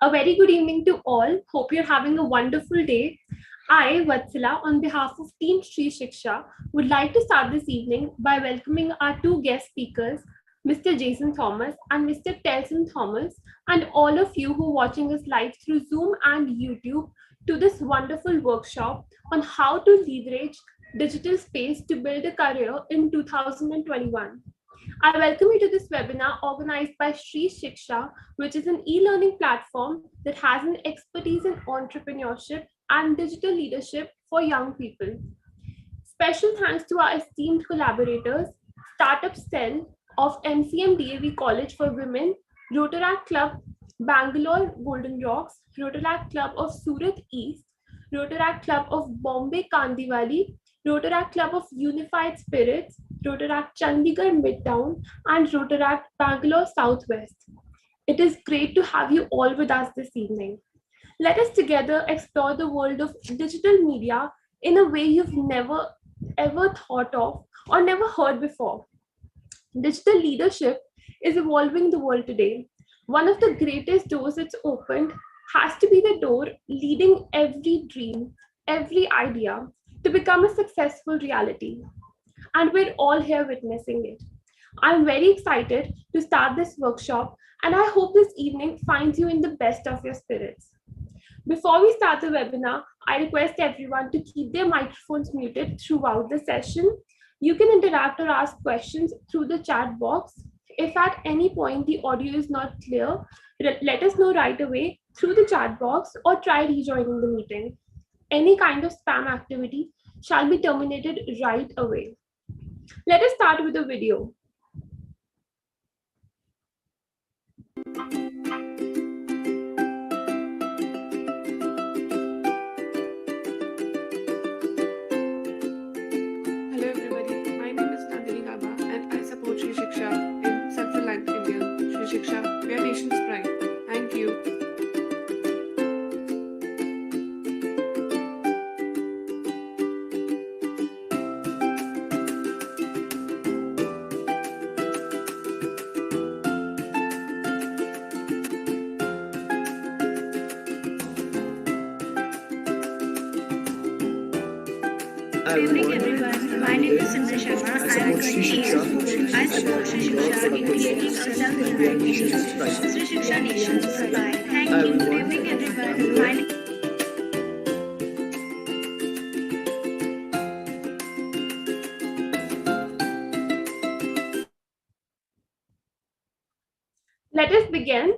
A very good evening to all. Hope you're having a wonderful day. I, Vatsala, on behalf of Team ShriShiksha, would like to start this evening by welcoming our two guest speakers, Mr. Jaison Thomas and Mr. Telson Thomas, and all of you who are watching us live through Zoom and YouTube to this wonderful workshop on how to leverage digital space to build a career in 2021. I welcome you to this webinar organized by ShriShiksha, which is an e-learning platform that has an expertise in entrepreneurship and digital leadership for young people. Special thanks to our esteemed collaborators, Startup Cell of MCMDAV College for Women, Rotaract Club Bangalore Golden Rocks, Rotaract Club of Surat East, Rotaract Club of Bombay Kandivali, Rotaract Club of Unified Spirits, Rotaract Chandigarh Midtown, and Rotaract Bangalore Southwest. It is great to have you all with us this evening. Let us together explore the world of digital media in a way you've never ever thought of or never heard before. Digital leadership is evolving the world today. One of the greatest doors it's opened has to be the door leading every dream, every idea to become a successful reality. And we're all here witnessing it. I'm very excited to start this workshop, and I hope this evening finds you in the best of your spirits. Before we start the webinar, I request everyone to keep their microphones muted throughout the session. You can interact or ask questions through the chat box. If at any point the audio is not clear, let us know right away through the chat box or try rejoining the meeting. Any kind of spam activity shall be terminated right away. Let us start with a video. Hello everybody, my name is and I support ShriShiksha in self-reliantindia. ShriShiksha, we are nation's pride. Thank you. Good evening everyone, my name is ShriShiksha. I support ShriShiksha. I support ShriShiksha in creating a self-reliant ShriShiksha nation's pride. Thank you. Good evening everyone. My name Let us begin.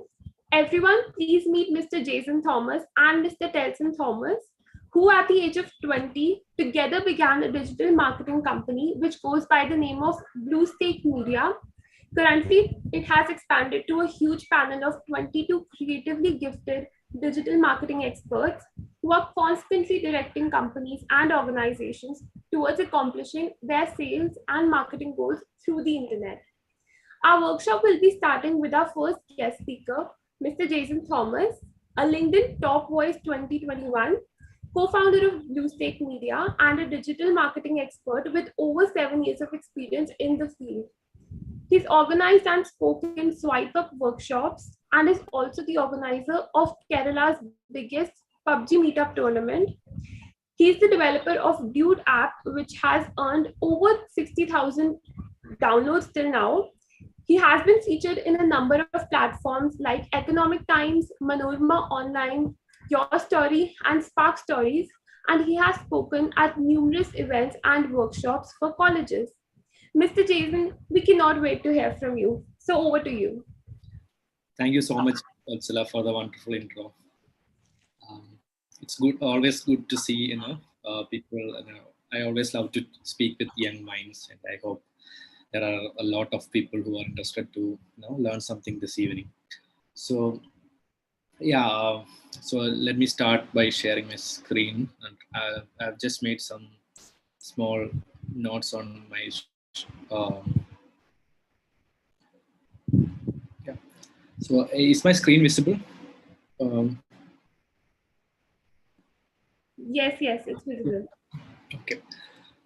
Everyone, please meet Mr. Jaison Thomas and Mr. Telson Thomas, who at the age of 20 together began a digital marketing company which goes by the name of Blusteak Media. Currently, it has expanded to a huge panel of 22 creatively gifted digital marketing experts who are constantly directing companies and organizations towards accomplishing their sales and marketing goals through the internet. Our workshop will be starting with our first guest speaker, Mr. Jaison Thomas, a LinkedIn Top Voice 2021, co-founder of Blusteak Media and a digital marketing expert with over 7 years of experience in the field. He's organized and spoken Swipe Up workshops and is also the organizer of Kerala's biggest PUBG meetup tournament. He's the developer of Dude app, which has earned over 60,000 downloads till now. He has been featured in a number of platforms like Economic Times, Manorama Online, Your Story, and Spark Stories, and he has spoken at numerous events and workshops for colleges. Mr. Jaison, we cannot wait to hear from you. So over to you. Thank you so much, Ursula, for the wonderful intro. It's good, always good to see people. I always love to speak with young minds, and I hope there are a lot of people who are interested to learn something this evening. So yeah, so let me start by sharing my screen, and I've just made some small notes on my yeah. So is my screen visible? Yes, it's visible. Okay.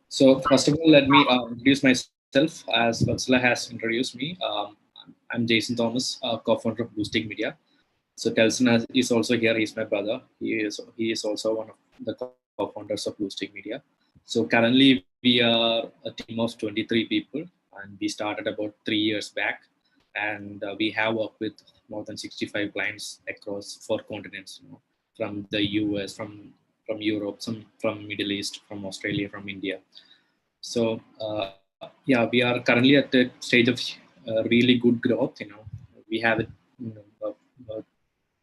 So first of all, let me introduce myself. As Vatsala has introduced me, I'm Jaison Thomas, co-founder of Blusteak Media. So Telson is also here. He's my brother. He is also one of the co-founders of Bluesteak Media. So currently we are a team of 23 people, and we started about 3 years back, and we have worked with more than 65 clients across 4 continents. From the US, from Europe, some from Middle East, from Australia, from India. So yeah, we are currently at the stage of really good growth. We have it. You know,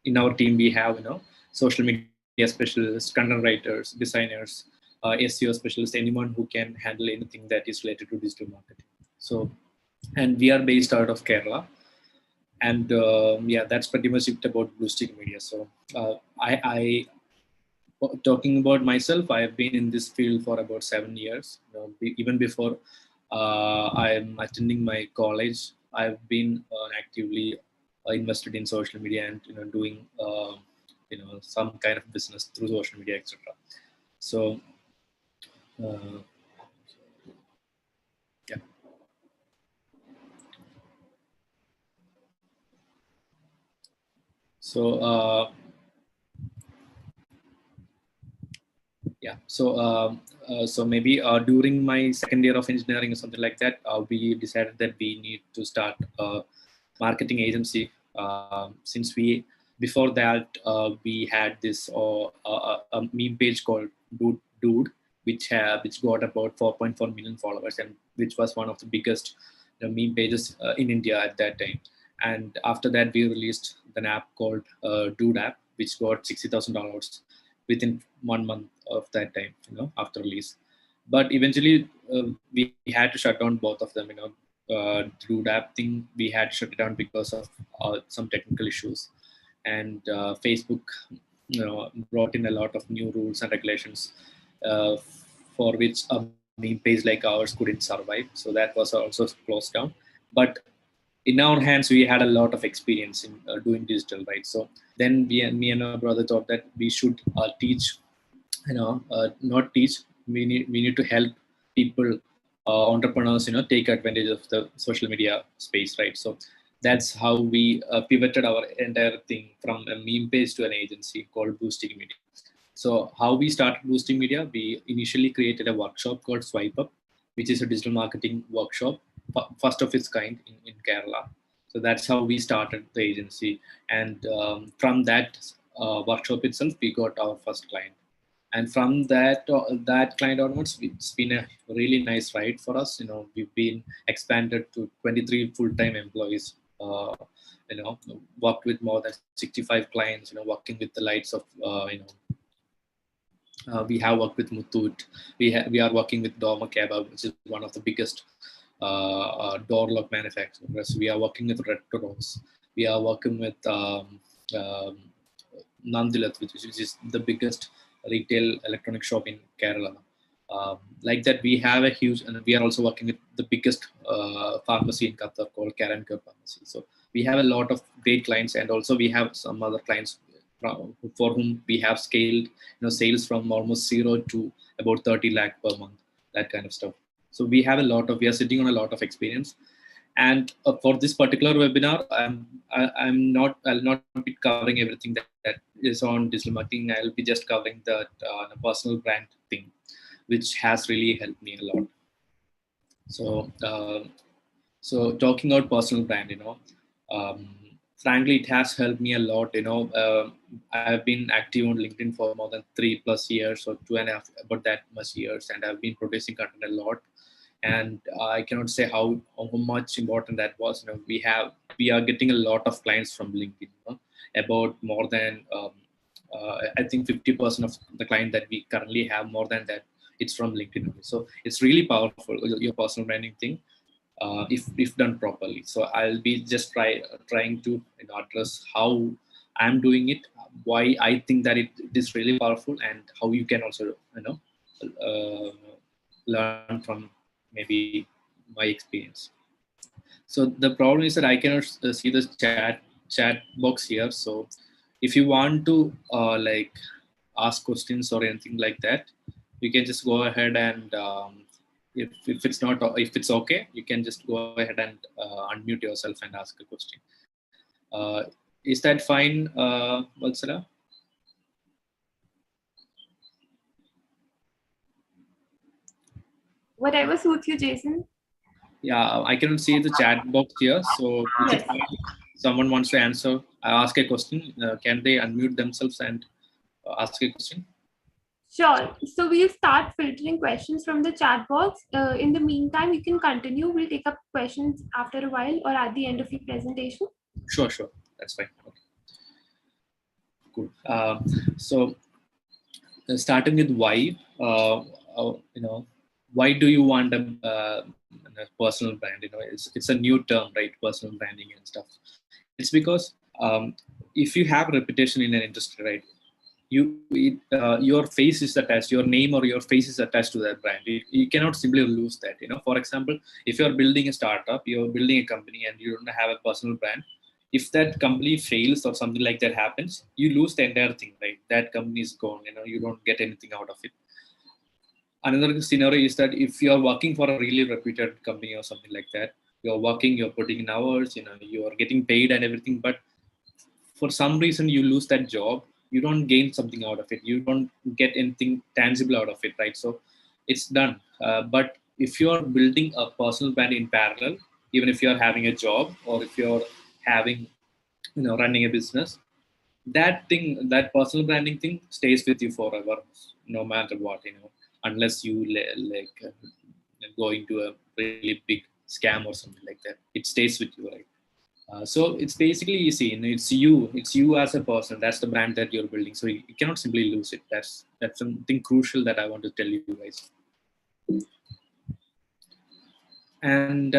in our team we have social media specialists, content writers, designers, SEO specialists, anyone who can handle anything that is related to digital marketing. So, and we are based out of Kerala, and yeah, that's pretty much it about Bluesteak Media. So I talking about myself, I have been in this field for about 7 years. Even before I'm attending my college, I've been actively invested in social media and doing some kind of business through social media, etc. So uh, yeah. So yeah. So maybe during my second year of engineering or something like that, we decided that we need to start a marketing agency. Since we before that we had this a meme page called Dude, which got about 4.4 million followers, and which was one of the biggest meme pages in India at that time. And after that, we released an app called Dude app, which got 60,000 downloads within 1 month of that time, after release. But eventually, we had to shut down both of them. Through that thing, we had to shut it down because of some technical issues, and Facebook, brought in a lot of new rules and regulations uh, for which a meme page like ours couldn't survive. So that was also closed down. But in our hands, we had a lot of experience in doing digital, right? So then me and my brother thought that we should teach, not teach. We need to help people, entrepreneurs, take advantage of the social media space, right? So that's how we pivoted our entire thing from a meme page to an agency called Boosting Media. So how we started Boosting Media, we initially created a workshop called Swipe Up, which is a digital marketing workshop, first of its kind in Kerala. So that's how we started the agency, and from that workshop itself, we got our first client. And from that client onwards, it's been a really nice ride for us. We've been expanded to 23 full-time employees. Worked with more than 65 clients. Working with the likes of we have worked with Muthoot. We are working with Dorma Kebab, which is one of the biggest door lock manufacturers. We are working with Red Rose. We are working with Nandilat, which is the biggest retail electronic shop in Kerala. Like that, we have a huge, and we are also working with the biggest pharmacy in Qatar called Karen Care Pharmacy. So we have a lot of great clients, and also we have some other clients for whom we have scaled, sales from almost zero to about 30 lakh per month, that kind of stuff. So we are sitting on a lot of experience. And for this particular webinar, I'll not be covering everything that is on digital marketing. I'll be just covering the personal brand thing, which has really helped me a lot. So, talking about personal brand, frankly, it has helped me a lot. I've been active on LinkedIn for more than 3+ years, or 2.5, about that much years, and I've been producing content a lot. And I cannot say how much important that was. We are getting a lot of clients from LinkedIn. About more than I think 50% of the client that we currently have, more than that, it's from LinkedIn only. So it's really powerful, your personal branding thing, if done properly. So I'll be just trying to address how I'm doing it, why I think that it is really powerful, and how you can also learn from maybe my experience. So the problem is that I cannot see the chat box here. So if you want to like ask questions or anything like that, you can just go ahead and if it's okay, you can just go ahead and unmute yourself and ask a question. Is that fine, Vatsala? Whatever suits you, Jaison. Yeah, I cannot see the chat box here. So is it fine? Someone wants to ask a question. Can they unmute themselves and ask a question? Sure. So we'll start filtering questions from the chat box. In the meantime, you can continue. We'll take up questions after a while or at the end of your presentation. Sure. That's fine. Okay. Cool. So starting with why, why do you want a personal brand? It's a new term, right? Personal branding and stuff. It's because if you have a reputation in an industry, right? Your face is attached, your name or your face is attached to that brand. You cannot simply lose that. For example, if you're building a startup, you're building a company and you don't have a personal brand, if that company fails or something like that happens, you lose the entire thing, right? That company is gone. You don't get anything out of it. Another scenario is that if you're working for a really reputed company or something like that, you're putting in hours, you're getting paid and everything, but for some reason you lose that job, you don't gain something out of it, you don't get anything tangible out of it, right? So it's done. But if you're building a personal brand in parallel, even if you're having a job or if you're having running a business, that personal branding thing stays with you forever, no matter what, unless you go into a really big scam or something like that. It stays with you, right? So it's basically easy. It's you as a person. That's the brand that you're building. So you cannot simply lose it. That's something crucial that I want to tell you guys. And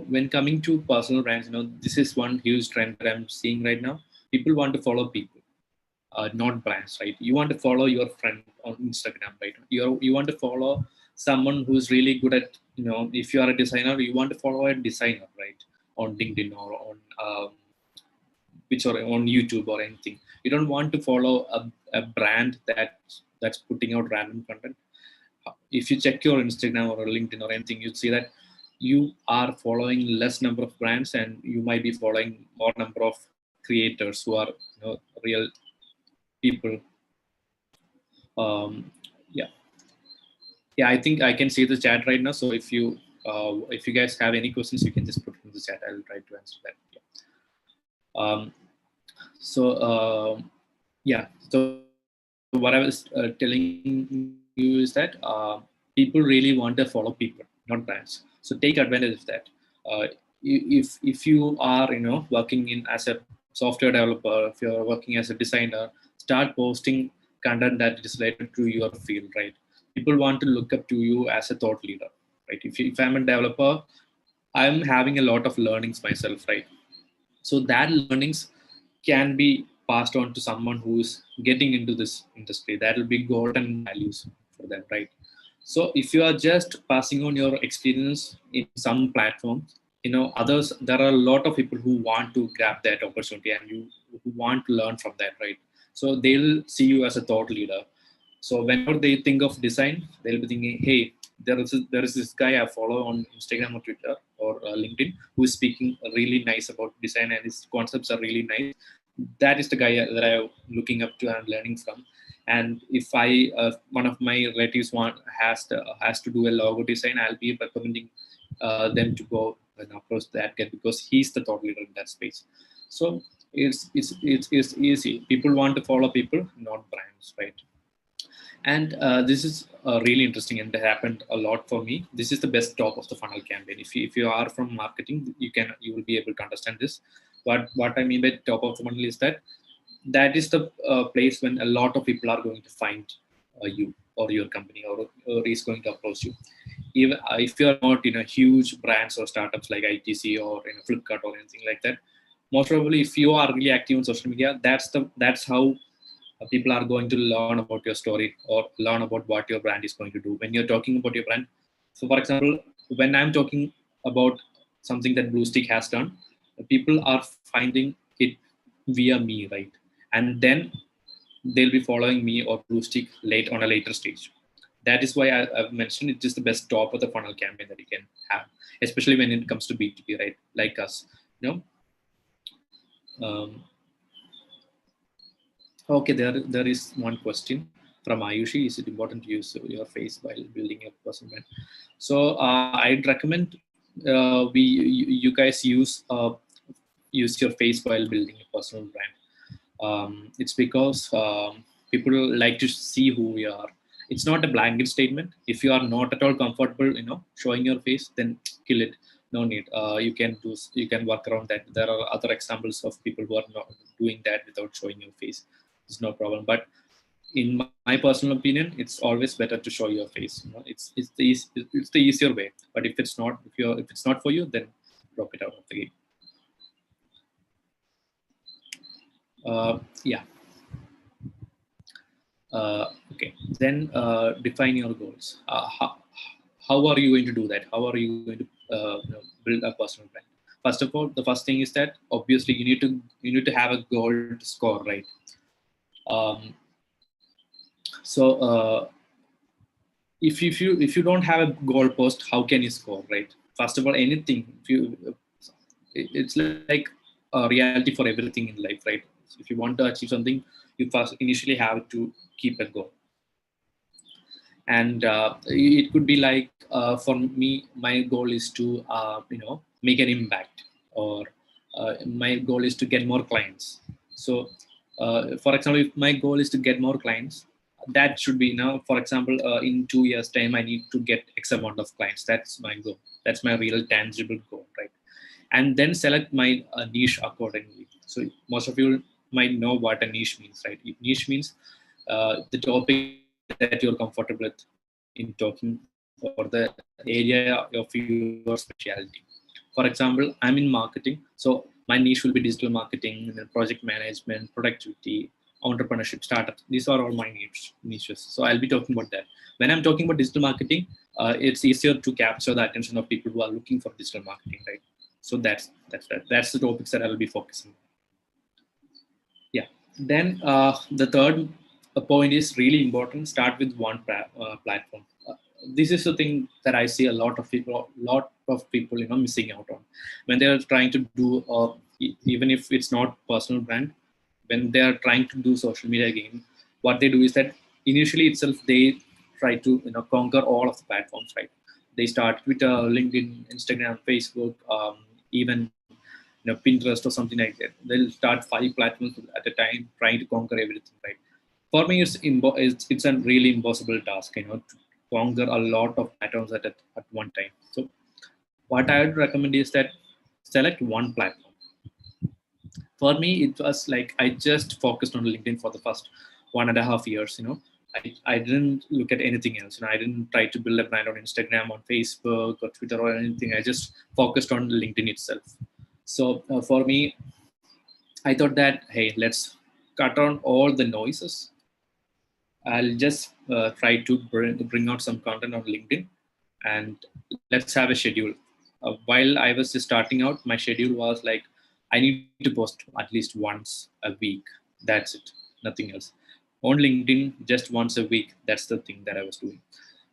when coming to personal brands, this is one huge trend that I'm seeing right now. People want to follow people, not brands, right? You want to follow your friend on Instagram, right? You want to follow someone who's really good at, if you are a designer, you want to follow a designer, right? On LinkedIn or on which or on YouTube or anything. You don't want to follow a brand that's putting out random content. If you check your Instagram or LinkedIn or anything, you'd see that you are following less number of brands and you might be following more number of creators who are real people. Yeah, I think I can see the chat right now. So if you guys have any questions, you can just put in the chat. I'll try to answer that. Yeah. So what I was telling you is that people really want to follow people, not brands. So take advantage of that. If you are working in as a software developer, if you're working as a designer, start posting content that is related to your field, right? People want to look up to you as a thought leader, right? If I'm a developer, I'm having a lot of learnings myself, right? So that learnings can be passed on to someone who's getting into this industry. That will be golden values for them, right? So if you are just passing on your experience in some platform, others, there are a lot of people who want to grab that opportunity and who want to learn from that, right? So they'll see you as a thought leader. So whenever they think of design, they'll be thinking, hey, there is this guy I follow on Instagram or Twitter or LinkedIn who is speaking really nice about design and his concepts are really nice. That is the guy that I'm looking up to and learning from. And if one of my relatives has to do a logo design, I'll be recommending them to go and approach that guy because he's the thought leader in that space. So it's easy. People want to follow people, not brands, right? And this is really interesting and it happened a lot for me. This is the best top of the funnel campaign. If you are from marketing, you will be able to understand this. What I mean by top of the funnel is that is the place when a lot of people are going to find you or your company or is going to approach you. Even if you are not huge brands or startups like ITC or Flipkart or anything like that, most probably if you are really active on social media, that's how people are going to learn about your story or learn about what your brand is going to do. When you're talking about your brand, so for example, when I'm talking about something that Bluesteak has done, people are finding it via me, right? And then they'll be following me or Bluesteak on a later stage. that is why I've mentioned it is the best top of the funnel campaign that you can have, especially when it comes to B2B, right? Like us, Okay, there is one question from Ayushi. Is it important to use your face while building a personal brand? So I'd recommend you guys use your face while building a personal brand. It's because people like to see who we are. It's not a blanket statement. If you are not at all comfortable, showing your face, then kill it. No need. You can work around that. There are other examples of people who are not doing that without showing your face. It's no problem. But in my personal opinion, it's always better to show your face. It's the easier way. But if it's not for you, then drop it out of the game. Yeah. Okay. Then define your goals. How are you going to do that? How are you going to build a personal brand? First of all, the first thing is that obviously you need to have a goal to score, right? So if you don't have a goal post, how can you score, right? First of all, anything it's like a reality for everything in life, right? So if you want to achieve something, you first initially have to keep a goal. And it could be like for me, my goal is to make an impact, or my goal is to get more clients. So for example, if my goal is to get more clients, that should be for example, in 2 years time I need to get X amount of clients. That's my goal. That's my real tangible goal, right? And then select my niche accordingly. So most of you might know what a niche means, right? Niche means the topic that you're comfortable with in talking, or the area of your specialty. For example, I'm in marketing, so my niche will be digital marketing, project management, productivity, entrepreneurship, startups. These are all my niches. So I'll be talking about that. When I'm talking about digital marketing, it's easier to capture the attention of people who are looking for digital marketing, right? So that's the topics that I'll be focusing on. Yeah. Then the third point is really important. Start with one platform. This is the thing that I see a lot of people missing out on when they are trying to do, even if it's not personal brand, when they are trying to do social media again. What they do is that initially itself they try to conquer all of the platforms, right? They start Twitter, LinkedIn, Instagram, Facebook, even Pinterest or something like that. They'll start 5 platforms at a time, trying to conquer everything, right? For me, it's a really impossible task, to conquer a lot of platforms at one time. So what I would recommend is that select one platform. For me, it was like I just focused on LinkedIn for the first 1.5 years. I didn't look at anything else. I didn't try to build a brand on Instagram, on Facebook, or Twitter, or anything. I just focused on LinkedIn itself. So for me, I thought that, hey, let's cut on all the noises. I'll just try to bring out some content on LinkedIn, and let's have a schedule. While I was just starting out, my schedule was like, I need to post at least once a week. That's it, nothing else. On LinkedIn, just once a week. That's the thing that I was doing.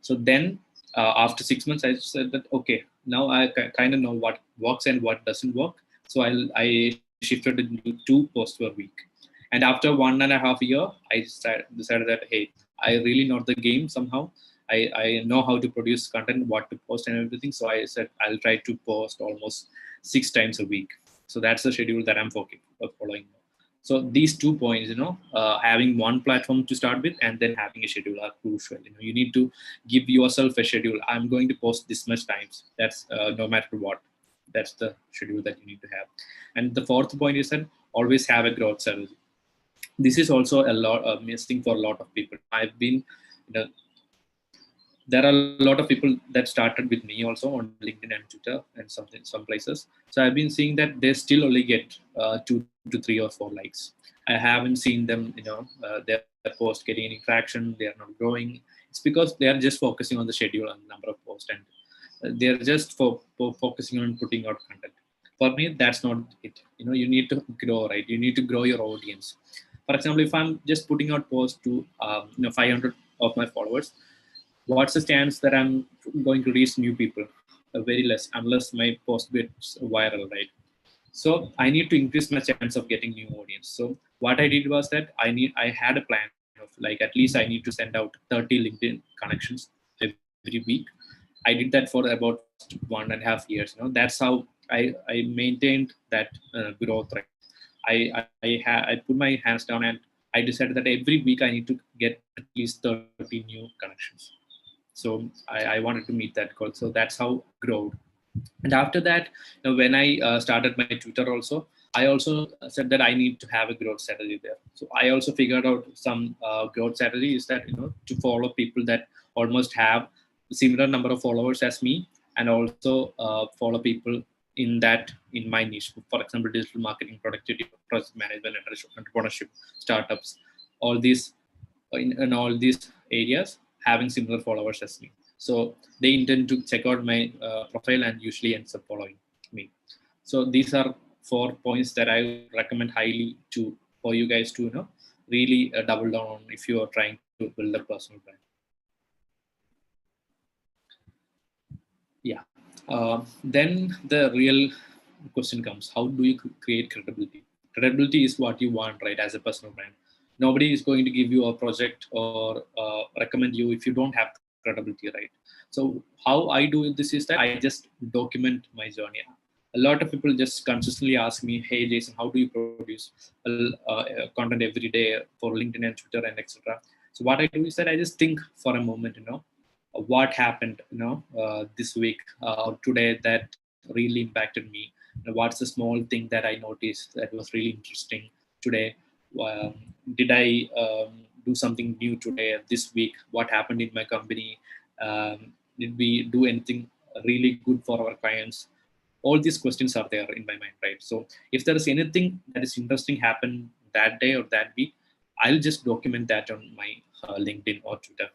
So then after 6 months, I said that, okay, now I kind of know what works and what doesn't work. So I shifted into 2 posts per week. And after 1.5 years, I decided that, hey, I really know the game somehow. I know how to produce content, what to post and everything. So I said, I'll try to post almost 6 times a week. So that's the schedule that I'm following. So these 2 points, having one platform to start with and then having a schedule are crucial. You need to give yourself a schedule. I'm going to post this much times. That's no matter what. That's the schedule that you need to have. And the fourth point is that always have a growth strategy. This is also a missing for a lot of people. I've been, there are a lot of people that started with me also on LinkedIn and Twitter and some places. So I've been seeing that they still only get 2 to 3 or 4 likes. I haven't seen them, their post getting any traction. They are not growing. It's because they are just focusing on the schedule and number of posts, and they're just focusing on putting out content. For me, that's not it. You need to grow, right? You need to grow your audience. For example, if I'm just putting out posts to 500 of my followers, what's the chance that I'm going to reach new people? Very less, unless my post gets viral, right? So I need to increase my chance of getting new audience. So what I did was that I had a plan of like at least I need to send out 30 LinkedIn connections every week. I did that for about first 1.5 years. That's how I maintained that growth rate. I put my hands down and I decided that every week I need to get at least 30 new connections. So I wanted to meet that goal. So that's how I grew. And after that, when I started my Twitter also, I also said that I need to have a growth strategy there. So I also figured out some growth strategy is that, to follow people that almost have similar number of followers as me, and also follow people in my niche. For example, digital marketing, productivity, project management, entrepreneurship, startups, all these in all these areas having similar followers as me. So they intend to check out my profile and usually ends up following me. So these are 4 points that I recommend highly to for you guys to really double down on if you are trying to build a personal brand. Yeah. Then the real question comes: how do you create credibility? Credibility is what you want, right? As a personal brand, nobody is going to give you a project or recommend you if you don't have credibility, right? So how I do this is that I just document my journey. A lot of people just consistently ask me, "Hey, Jason, how do you produce content every day for LinkedIn and Twitter and etc." So what I do is that I just think for a moment, what happened this week or today that really impacted me. What's the small thing that I noticed that was really interesting today? um, did I do something new today, this week? What happened in my company? Did we do anything really good for our clients? All these questions are there in my mind, right? So if there is anything that is interesting happen that day or that week, I'll just document that on my LinkedIn or Twitter.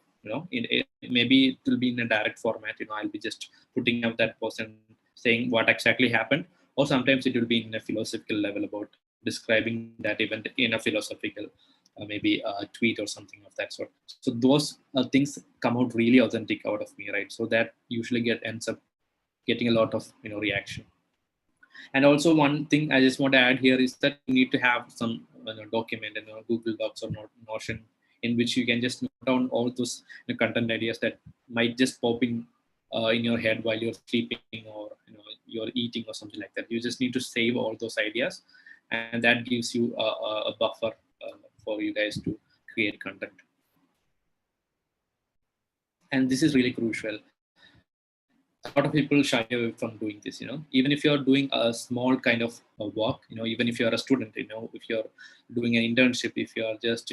Maybe it will be in a direct format. I'll be just putting out that post and saying what exactly happened, or sometimes it will be in a philosophical level about describing that event in a philosophical maybe a tweet or something of that sort. So those things come out really authentic out of me, right? So that usually ends up getting a lot of reaction. And also one thing I just want to add here is that you need to have some document in Google Docs or Notion, in which you can just note down all those content ideas that might just pop in your head while you're sleeping, or you're eating or something like that. You just need to save all those ideas, and that gives you a buffer for you guys to create content. And this is really crucial. A lot of people shy away from doing this. Even if you're doing a small kind of work, even if you're a student, if you're doing an internship, if you're just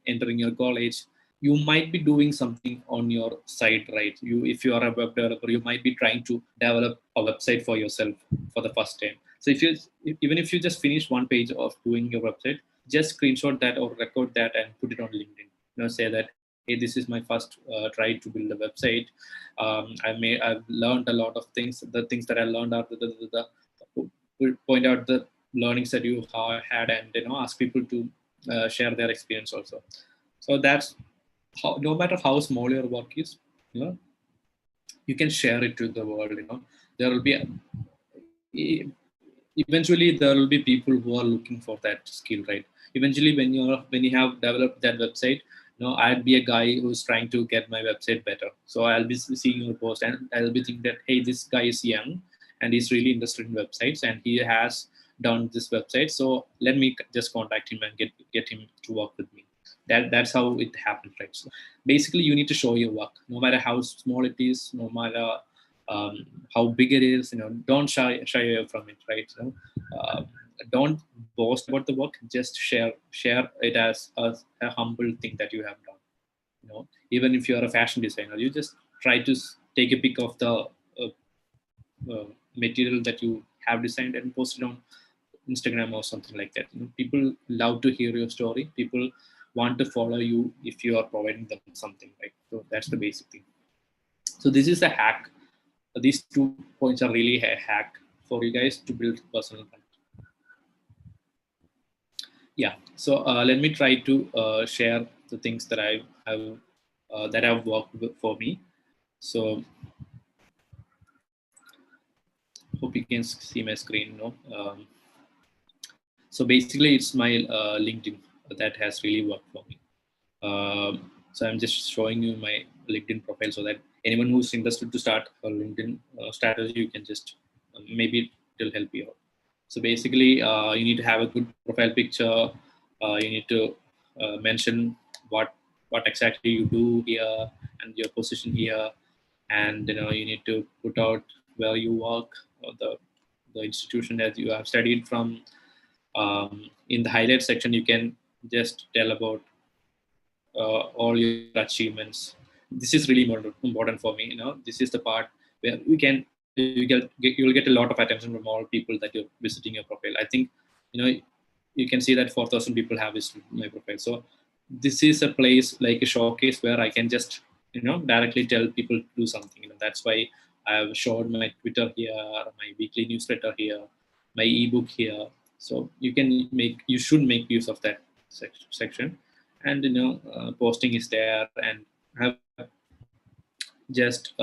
entering your college, you might be doing something on your side, right? If you are a web developer, you might be trying to develop a website for yourself for the first time. So even if you just finish one page of doing your website, just screenshot that or record that and put it on LinkedIn. Say that, hey, this is my first try to build a website. I've learned a lot of things. The things that I learned are point out the learnings that you had, and ask people to share their experience also. So that's how, no matter how small your work is, you can share it to the world. There will be eventually there will be people who are looking for that skill, right? Eventually when you have developed that website, I'd be a guy who's trying to get my website better. So I'll be seeing your post and I'll be thinking that, hey, this guy is young and he's really interested in websites and he has done this website, so let me just contact him and get him to work with me. That's how it happens, right? So basically you need to show your work, no matter how small it is, no matter how big it is. Don't shy away from it, right? Don't boast about the work. Just share it as a humble thing that you have done. Even if you're a fashion designer, you just try to take a pic of the material that you have designed and post it on Instagram or something like that. People love to hear your story. People want to follow you if you are providing them something, right? So that's the basic thing. So this is a hack. These 2 points are really a hack for you guys to build personal brand. Yeah. So let me try to share the things that I've that have worked for me. So hope you can see my screen. No. So basically, it's my LinkedIn that has really worked for me. So I'm just showing you my LinkedIn profile so that anyone who's interested to start a LinkedIn strategy, you can just maybe it'll help you out. So basically, you need to have a good profile picture. You need to mention what exactly you do here and your position here, and you need to put out where you work, or the institution that you have studied from. In the highlight section, you can just tell about all your achievements. This is really important for me. This is the part where you'll get a lot of attention from all people that you're visiting your profile. I think you can see that 4,000 people have visited my profile. So this is a place like a showcase where I can just directly tell people to do something. That's why I have showed my Twitter here, my weekly newsletter here, my ebook here. So you should make use of that section, and posting is there, and have just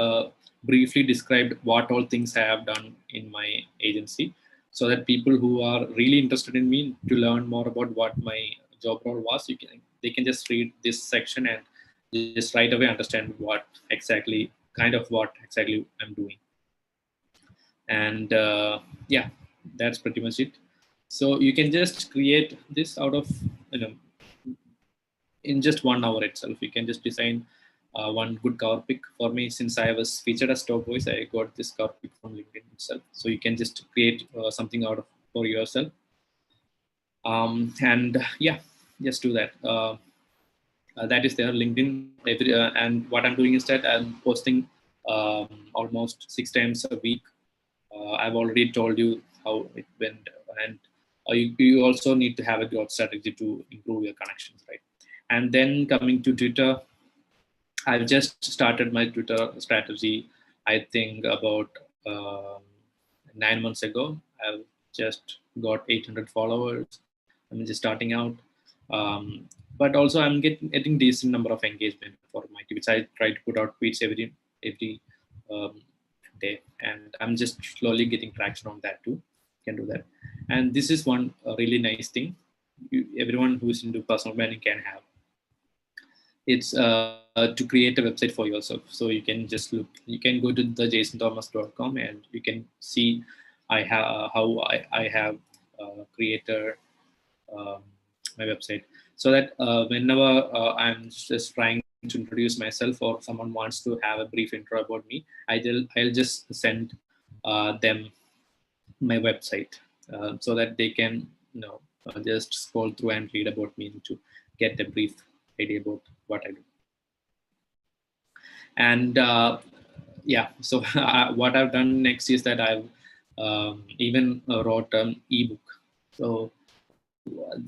briefly described what all things I have done in my agency, so that people who are really interested in me to learn more about what my job role was, they can just read this section and just right away understand what exactly I'm doing. And yeah, that's pretty much it. So you can just create this out of in just 1 hour itself. You can just design one good cover pic. For me, since I was featured as top voice, I got this cover pic from LinkedIn itself. So you can just create something out of for yourself. And yeah, just do that. That is there, LinkedIn. And what I'm doing is that I'm posting almost 6 times a week. I've already told you how it went, and you also need to have a growth strategy to improve your connections, right? And then coming to Twitter, I've just started my Twitter strategy, I think about 9 months ago. I've just got 800 followers. I'm just starting out. But also I'm getting decent number of engagement for my tweets. I try to put out tweets every um, day, and I'm just slowly getting traction on that too. You can do that. And this is one really nice thing everyone who's into personal branding can have. It's to create a website for yourself. So you can just you can go to the JaisonThomas.com, and you can see how I have created my website, so that whenever I'm just trying to introduce myself, or someone wants to have a brief intro about me, I'll just send them my website, so that they can just scroll through and read about me to get a brief idea about what I do. And yeah, so what I've done next is that I've even wrote an ebook. So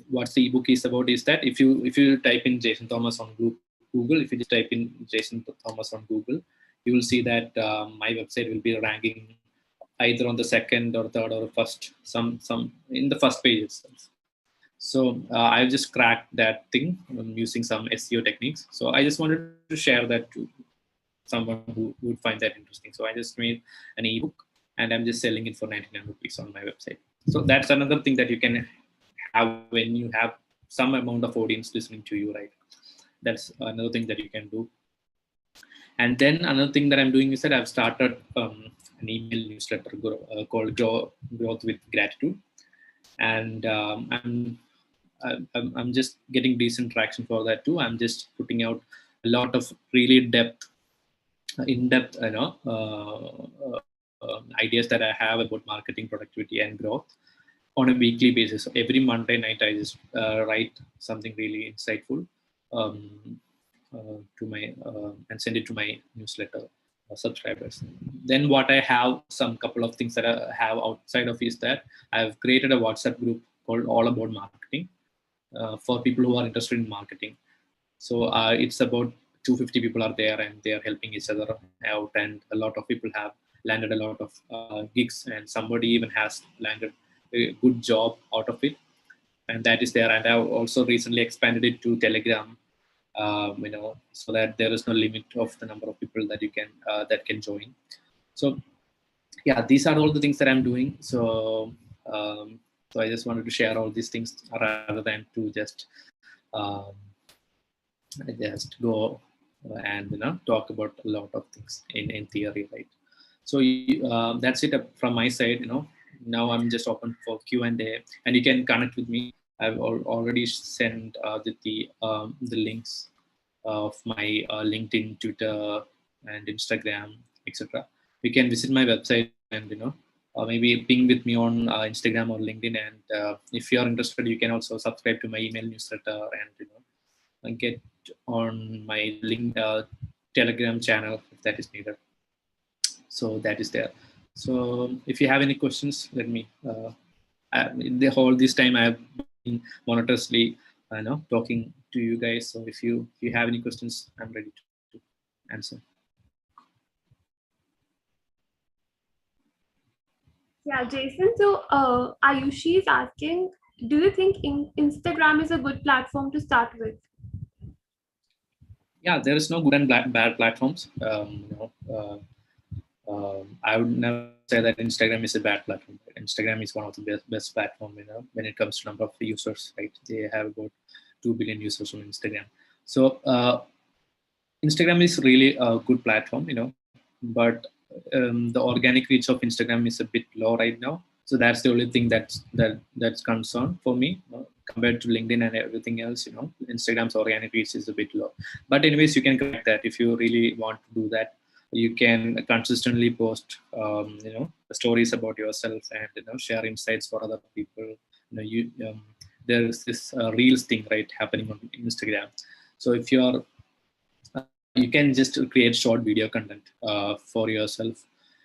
what the ebook is about is that if you type in Jaison Thomas on Google, if you just type in Jaison Thomas on Google, you will see that my website will be ranking either on the second or third or first, some in the first page itself. So I've just cracked that thing using some SEO techniques. So I just wanted to share that to someone who would find that interesting. So I just made an ebook, and I'm just selling it for 99 rupees on my website. So that's another thing that you can have when you have some amount of audience listening to you, right? That's another thing that you can do. And then another thing that I'm doing is that I've started an email newsletter called Growth with Gratitude, and I'm just getting decent traction for that too. I'm just putting out a lot of really in-depth, ideas that I have about marketing, productivity, and growth on a weekly basis. So every Monday night, I just write something really insightful to my and send it to my newsletter subscribers. Then what I have, some couple of things that I have outside of is that I've created a WhatsApp group called All About Marketing for people who are interested in marketing. So it's about 250 people are there, and they are helping each other out, and a lot of people have landed a lot of gigs, and somebody even has landed a good job out of it, and that is there. And I've also recently expanded it to Telegram, so that there is no limit of the number of people that you can that can join. So yeah, these are all the things that I'm doing. So so I just wanted to share all these things rather than to um, just go and talk about a lot of things in theory, right? So that's it from my side. Now I'm just open for Q&A, and you can connect with me. I've already sent the links of my LinkedIn, Twitter, and Instagram, etc. You can visit my website and maybe ping with me on Instagram or LinkedIn. And if you are interested, you can also subscribe to my email newsletter and get on my link Telegram channel if that is needed. So that is there. So if you have any questions, let me. The whole this time I have been monotonously, talking to you guys. So if you have any questions, I'm ready to answer. Yeah, Jason. So Ayushi is asking, do you think Instagram is a good platform to start with? Yeah, there is no good and bad platforms. I would never say that Instagram is a bad platform. Instagram is one of the best platform, when it comes to number of users, right? They have about 2 billion users on Instagram. So Instagram is really a good platform, but the organic reach of Instagram is a bit low right now. So that's the only thing that's concern for me, compared to LinkedIn and everything else. Instagram's organic reach is a bit low. But anyways, you can correct that if you really want to do that. You can consistently post, stories about yourself and share insights for other people. There is this reels thing, right, happening on Instagram. So if you're you can just create short video content for yourself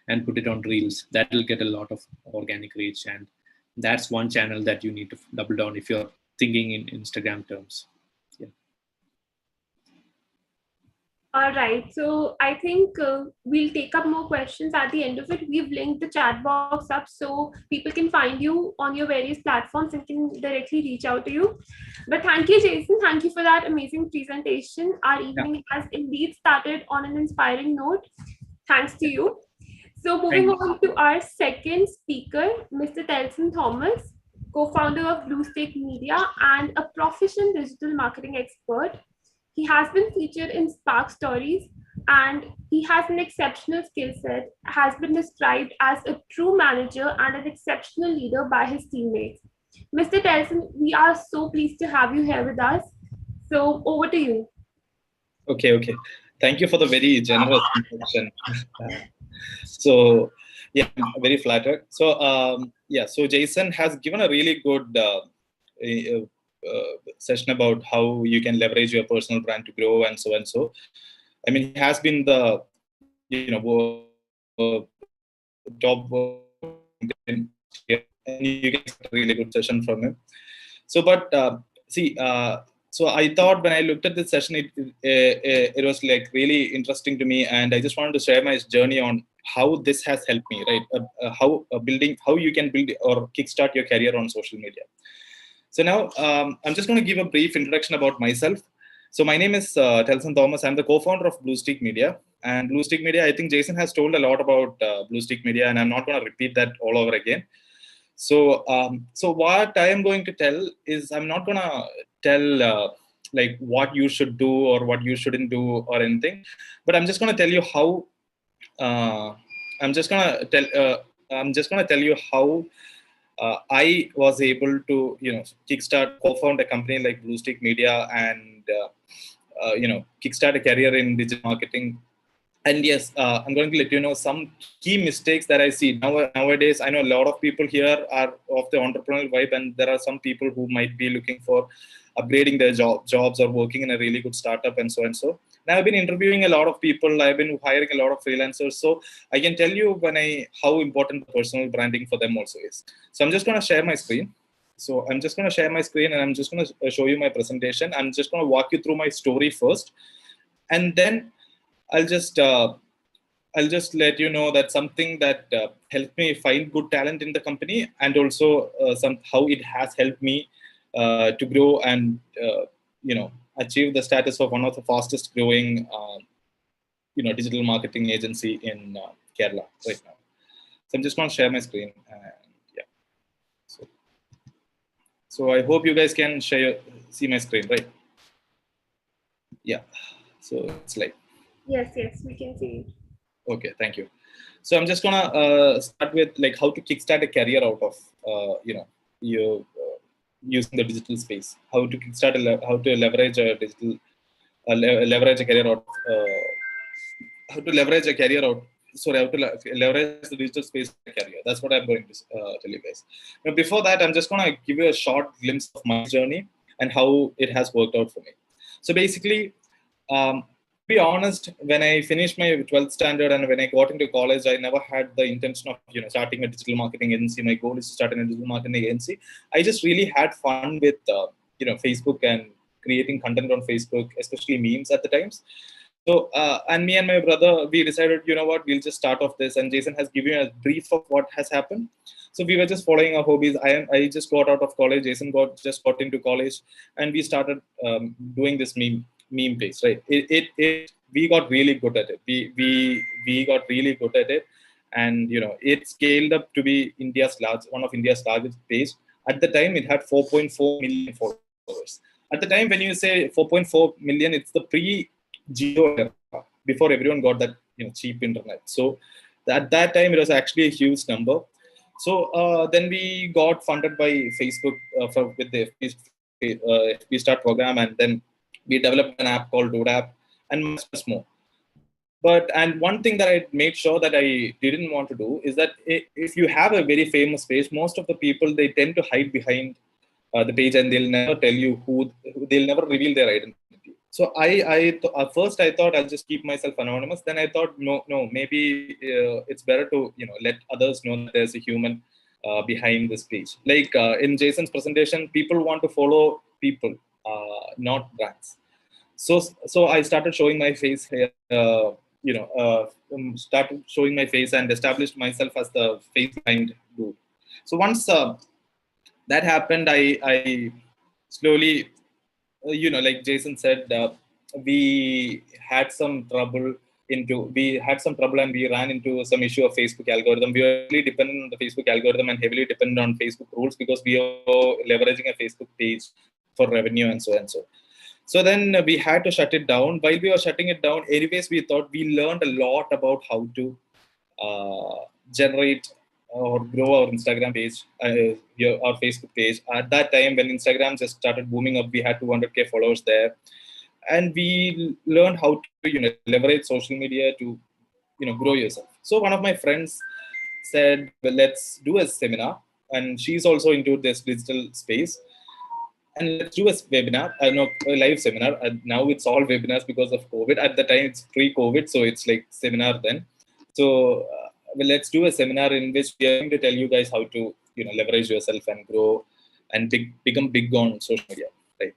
and put it on reels. That will get a lot of organic reach, and that's one channel that you need to double down if you're thinking in Instagram terms. Yeah. All right. So I think we'll take up more questions at the end of it. We've linked the chat box up so people can find you on your various platforms and can directly reach out to you. But thank you, Jason. Thank you for that amazing presentation. Our evening has indeed started on an inspiring note. Thanks to you. So moving on to our second speaker, Mr. Telson Thomas, co-founder of Blusteak Media and a proficient digital marketing expert. He has been featured in Spark Stories, and he has an exceptional skill set, has been described as a true manager and an exceptional leader by his teammates. Mr. Telson, we are so pleased to have you here with us. So over to you. Okay. Thank you for the very generous introduction. So yeah, I'm very flattered. So so Jason has given a really good session about how you can leverage your personal brand to grow and so and so. I mean, he has been the top and you get a really good session from him. So, but so I thought when I looked at this session, it was like really interesting to me, and I just wanted to share my journey on how this has helped me, right? How you can build or kickstart your career on social media. So now I'm just going to give a brief introduction about myself. So my name is Telson Thomas. I'm the co-founder of Blusteak Media. And Blusteak Media, I think Jason has told a lot about Blusteak Media, and I'm not going to repeat that all over again. So so what I am going to tell is I'm not going to tell like what you should do or what you shouldn't do or anything, but I'm just going to tell you how. I'm just going to tell you how I was able to kickstart, co-found a company like Blusteak Media and kickstart a career in digital marketing. And yes, I'm going to let you know some key mistakes that I see nowadays. I know a lot of people here are of the entrepreneurial vibe, and there are some people who might be looking for upgrading their jobs or working in a really good startup and so and so. Now I've been interviewing a lot of people. I've been hiring a lot of freelancers. So I can tell you how important personal branding for them also is. So I'm just going to share my screen. So I'm just going to share my screen and I'm just going to show you my presentation. I'm just going to walk you through my story first, and then I'll just let you know that something that helped me find good talent in the company, and also how it has helped me to grow and achieved the status of one of the fastest growing, digital marketing agency in Kerala right now. So I'm just going to share my screen. And, yeah. So I hope you guys can see my screen, right? Yeah. So it's like. Yes, we can see it. Okay, thank you. So I'm just gonna start with like how to kickstart a career out of you using the digital space. How to kickstart how to leverage a digital leverage a career out. How to leverage a career out. Sorry, how to leverage the digital space in a career. That's what I'm going to tell you guys. Now, before that, I'm just gonna give you a short glimpse of my journey and how it has worked out for me. So basically. To be honest, when I finished my 12th standard and when I got into college, I never had the intention of starting a digital marketing agency. My goal is to start a digital marketing agency. I just really had fun with Facebook and creating content on Facebook, especially memes at the times. So and me and my brother, we decided, we'll just start off this. And Jaison has given a brief of what has happened. So we were just following our hobbies. I just got out of college. Jaison just got into college, and we started doing this meme page, right? We got really good at it. We got really good at it, and it scaled up to be one of India's largest page. At the time, it had 4.4 million followers. At the time, when you say 4.4 million, it's the pre-Geo era, before everyone got that cheap internet. So at that time, it was actually a huge number. So then we got funded by Facebook with the FP Start program, and then we developed an app called Dodap and much more. And one thing that I made sure that I didn't want to do is that if you have a very famous page, most of the people, they tend to hide behind the page, and they'll never tell you they'll never reveal their identity. So at first I thought I'll just keep myself anonymous. Then I thought, no, maybe it's better to let others know that there's a human behind this page. Like in Jaison's presentation, people want to follow people, not brands. So I started showing my face here. Started showing my face and established myself as the face behind dude. So once that happened, I slowly. Like Jaison said, we had some trouble and we ran into some issue of Facebook algorithm. We were really dependent on the Facebook algorithm and heavily dependent on Facebook rules because we were leveraging a Facebook page for revenue and so and so. So then we had to shut it down. While we were shutting it down, anyways, we thought we learned a lot about how to generate or grow our Instagram page, our Facebook page. At that time, when Instagram just started booming up, we had 200K followers there, and we learned how to leverage social media to grow yourself. So one of my friends said, well, let's do a seminar, and she's also into this digital space, and let's do a webinar, a live seminar. Now it's all webinars because of COVID. At the time, it's pre-COVID, so it's like seminar then. So well, let's do a seminar in which we are going to tell you guys how to leverage yourself and grow and become big on social media, right?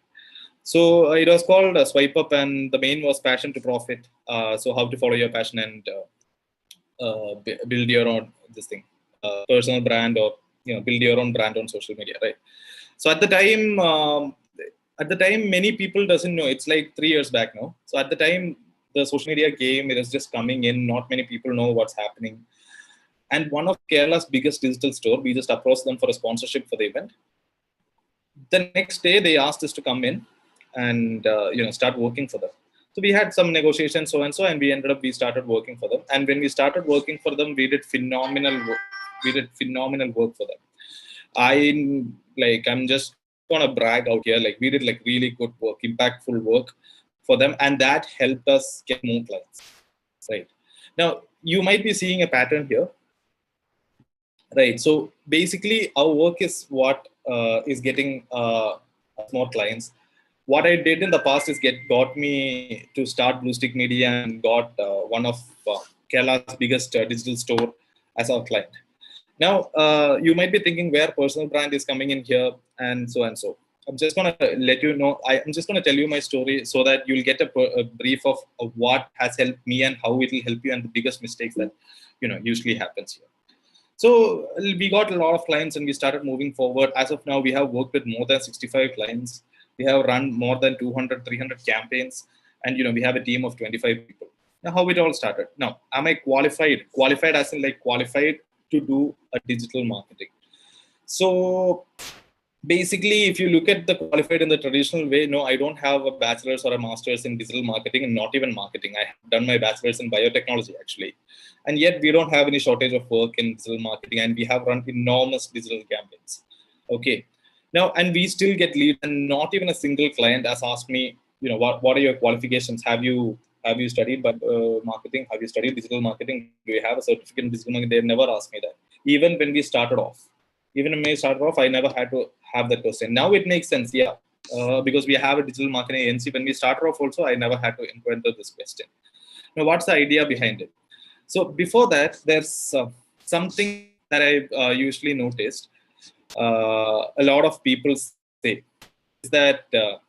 So it was called Swipe Up, and the main was passion to profit. So how to follow your passion and build your own personal brand, or build your own brand on social media, right? So at the time, many people doesn't know. It's like 3 years back now. So at the time, the social media game, it is just coming in. Not many people know what's happening. And one of Kerala's biggest digital store, we just approached them for a sponsorship for the event. The next day, they asked us to come in and start working for them. So we had some negotiations, so and so, and we started working for them. And when we started working for them, we did phenomenal work. For them. I'm just gonna brag out here. Like, we did like really good work, impactful work for them, and that helped us get more clients. Right now, you might be seeing a pattern here. Right. So basically, our work is what is getting more clients. What I did in the past is got me to start Blusteak Media and got one of Kerala's biggest digital store as our client. Now, you might be thinking where personal brand is coming in here and so and so. I'm just going to let you know. I'm just going to tell you my story so that you'll get a brief of what has helped me and how it will help you and the biggest mistakes that usually happens here. So we got a lot of clients and we started moving forward. As of now, we have worked with more than 65 clients. We have run more than 200, 300 campaigns, and we have a team of 25 people. Now, how it all started? Now, am I qualified? Qualified as in like qualified to do a digital marketing. So basically, if you look at the qualified in the traditional way, no, I don't have a bachelor's or a master's in digital marketing, and not even marketing. I have done my bachelor's in biotechnology, actually. And yet we don't have any shortage of work in digital marketing, and we have run enormous digital campaigns. Okay. Now, and we still get leads, and not even a single client has asked me, what are your qualifications? Have you studied marketing? Have you studied digital marketing? Do you have a certificate in digital marketing? They never asked me that. Even when we started off. Even when I started off, I never had to have that question. Now it makes sense, yeah, because we have a digital marketing agency. When we started off also, I never had to encounter this question. Now, what's the idea behind it? So before that, there's something that I usually noticed. A lot of people say is that to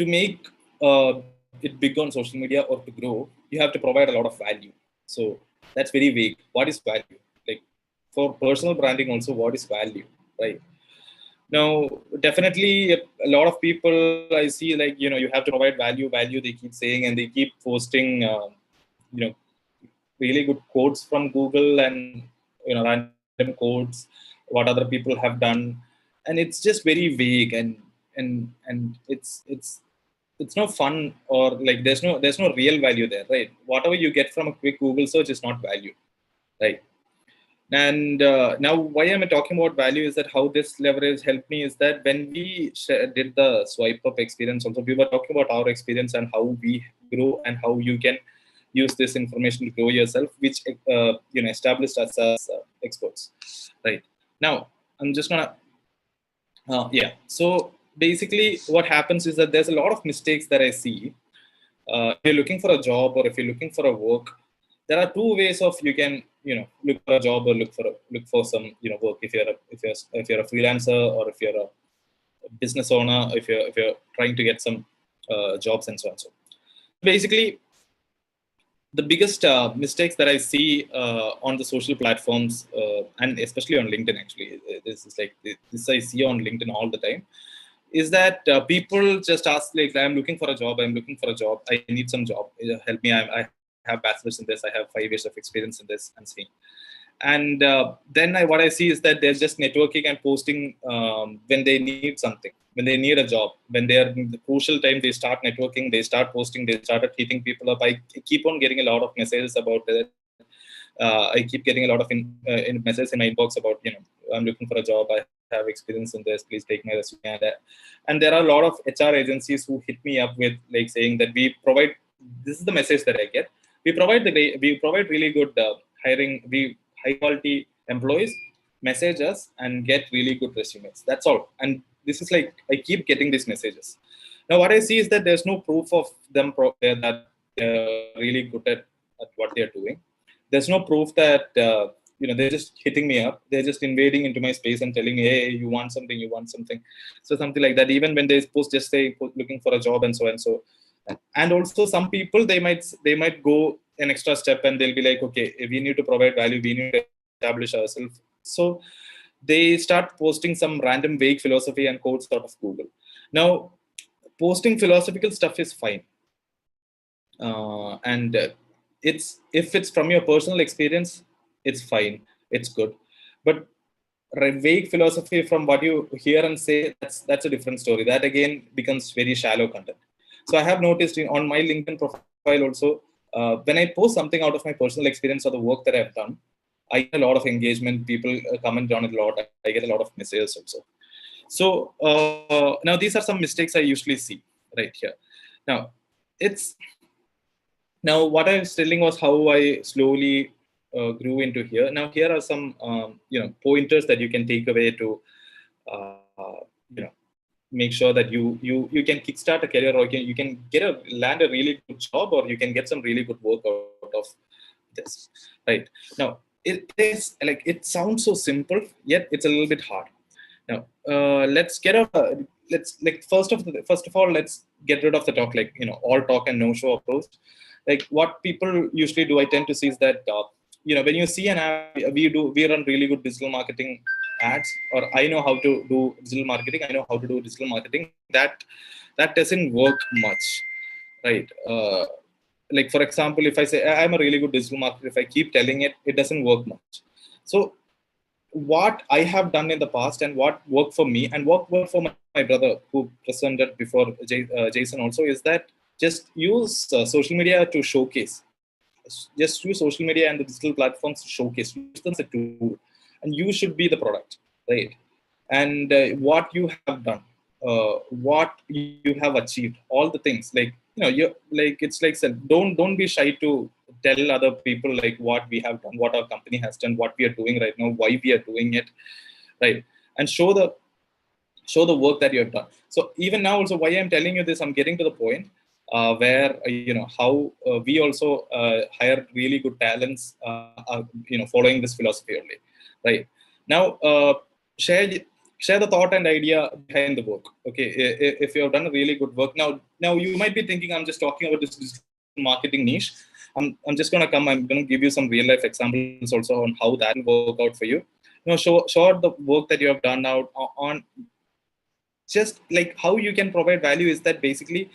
make it big on social media or to grow, you have to provide a lot of value. So that's very vague. What is value? Like for personal branding also, what is value, right? Now, definitely a lot of people I see, like, you have to provide value, they keep saying, and they keep posting, really good quotes from Google and, random quotes, what other people have done. And it's just very vague and it's no fun, or like there's no real value there, right? Whatever you get from a quick Google search is not value, right? And now, why am I talking about value is that how this leverage helped me is that when we did the swipe up experience, also we were talking about our experience and how we grow and how you can use this information to grow yourself, which established us as experts, right? Now, I'm just gonna So basically, what happens is that there's a lot of mistakes that I see. If you're looking for a job or if you're looking for a work, there are two ways of you can look for a job or look for some work. If you're a freelancer, or if you're a business owner, if you're trying to get some jobs and so on. So basically, the biggest mistakes that I see on the social platforms and especially on LinkedIn, actually, this I see on LinkedIn all the time, is that people just ask, like, I'm looking for a job, I need some job, help me, I have bachelor's in this, I have 5 years of experience in this, and saying. And then what I see is that they're just networking and posting when they need something, when they need a job, when they're in the crucial time, they start networking, they start posting, they started hitting people up. I keep on getting a lot of messages about that. I keep getting a lot of messages in my inbox about, I'm looking for a job, I have experience in this, please take my resume. And there are a lot of HR agencies who hit me up with, like, saying that we provide, this is the message that I get, we provide really good hiring, high quality employees, message us and get really good resumes. That's all. And this is like, I keep getting these messages. Now, what I see is that there's no proof of them that they're really good at what they're doing. There's no proof that, they're just hitting me up. They're just invading into my space and telling me, hey, you want something. So something like that. Even when they post, just say, looking for a job and so and so. And also some people, they might go an extra step and they'll be like, okay, we need to provide value, we need to establish ourselves. So they start posting some random vague philosophy and quotes out of Google. Now, posting philosophical stuff is fine. If it's from your personal experience, it's fine, it's good. But vague philosophy from what you hear and say, that's a different story. That again becomes very shallow content. So I have noticed on my LinkedIn profile also, when I post something out of my personal experience or the work that I've done, I get a lot of engagement. People comment on it a lot. I get a lot of messages also. So now these are some mistakes I usually see right here. Now what I was telling was how I slowly grew into here. Now here are some pointers that you can take away to make sure that you can kickstart a career, or you can land a really good job, or you can get some really good work out of this. Right now, it sounds so simple, yet it's a little bit hard. Now let's first of all, let's get rid of the talk, all talk and no show approach. Like what people usually do, I tend to see is that when you see an ad, we run really good digital marketing ads, or I know how to do digital marketing, I know how to do digital marketing, that doesn't work much, right? Like for example, if I say I'm a really good digital marketer, if I keep telling it, it doesn't work much. So what I have done in the past and what worked for me and what worked for my brother who presented before Jaison also, is that just use social media to showcase. Just use social media and the digital platforms to showcase. Use them as a tool, and you should be the product, right? And what you have done, what you have achieved, all the things, like, you know, you like, it's like said, don't be shy to tell other people like what we have done, what our company has done, what we are doing right now, why we are doing it, right? And show the work that you have done. So even now also, why I'm telling you this, I'm getting to the point where you know how we also hire really good talents, you know, following this philosophy only, right? Now share share the thought and idea behind the work. Okay, if you have done a really good work, now you might be thinking I'm just talking about this digital marketing niche. I'm just going to come, I'm going to give you some real life examples also on how that will work out for you. You know, show the work that you have done out on. Just like how you can provide value is that basically,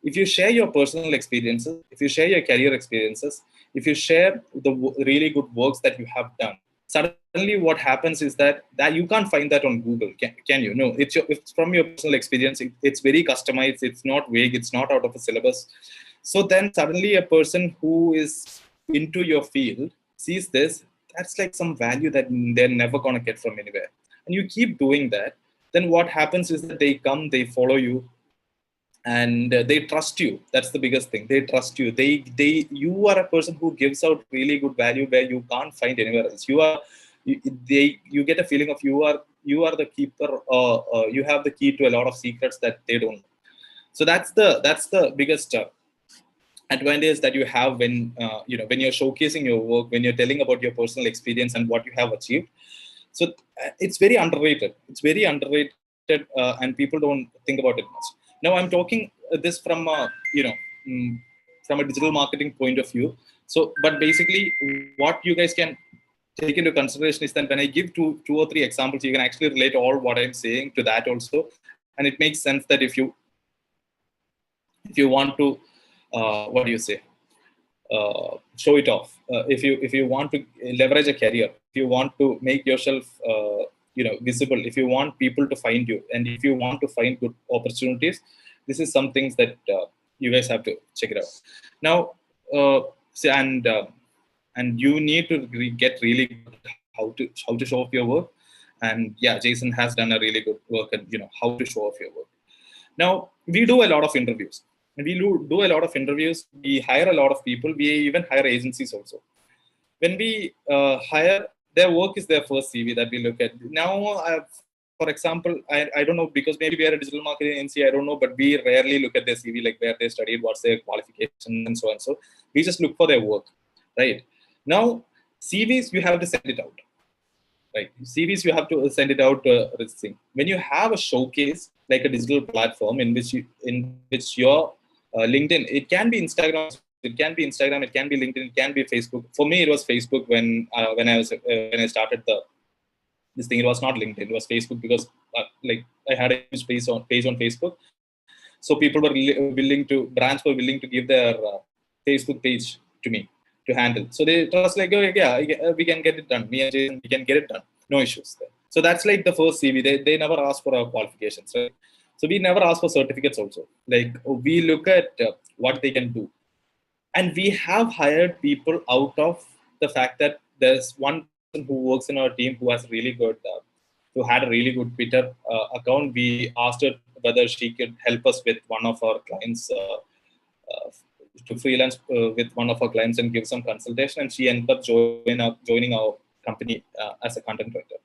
if you share your personal experiences, if you share your career experiences, if you share the really good works that you have done, suddenly what happens is that you can't find that on Google. Can you? No, it's from your personal experience. It's very customized. It's not vague. It's not out of a syllabus. So then suddenly a person who is into your field sees this. That's like some value that they're never going to get from anywhere. And you keep doing that. Then what happens is that they come, they follow you, and they trust you. That's the biggest thing. They trust you. You are a person who gives out really good value where you can't find anywhere else. You get a feeling of you are the keeper, you have the key to a lot of secrets that they don't. So that's the biggest advantage that you have when you know, when you're showcasing your work, when you're telling about your personal experience and what you have achieved. So it's very underrated. It's very underrated, and people don't think about it much. Now I'm talking this from you know, from a digital marketing point of view. So, but basically, what you guys can take into consideration is that when I give two or three examples, you can actually relate all what I'm saying to that also, and it makes sense that if you want to what do you say, show it off, if you want to leverage a career, if you want to make yourself you know, visible, if you want people to find you, and if you want to find good opportunities, this is some things that you guys have to check it out. Now see, and you need to get really good at how to show off your work. And yeah, Jaison has done a really good work at, you know, how to show off your work. Now we do a lot of interviews. We do a lot of interviews. We hire a lot of people. We even hire agencies also. When we hire, their work is their first CV that we look at. Now, for example, I don't know, because maybe we are a digital marketing agency, I don't know, but we rarely look at their CV, like where they studied, what's their qualification, and so on. So we just look for their work, right? Now, CVs, you have to send it out. Right. CVs, you have to send it out this thing. When you have a showcase like a digital platform in which your LinkedIn, it can be Instagram, it can be LinkedIn, it can be Facebook. For me, it was Facebook when I started this thing. It was not LinkedIn, it was Facebook, because like I had a huge page on Facebook. So people were brands were willing to give their Facebook page to me to handle. So they trust, like, oh yeah, we can get it done. Me and Jaison, we can get it done. No issues there. So that's like the first CV. They never ask for our qualifications, right? So we never ask for certificates also. Like, we look at what they can do. And we have hired people out of the fact that there's one person who works in our team who has really good, who had a really good Twitter account. We asked her whether she could help us with one of our clients, to freelance with one of our clients and give some consultation, and she ended up joining our company as a content writer.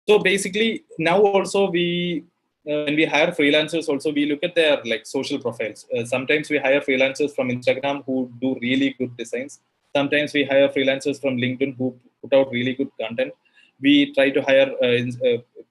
So basically, now also when we hire freelancers also, we look at their like social profiles. Sometimes we hire freelancers from Instagram who do really good designs. Sometimes we hire freelancers from LinkedIn who put out really good content. We try to hire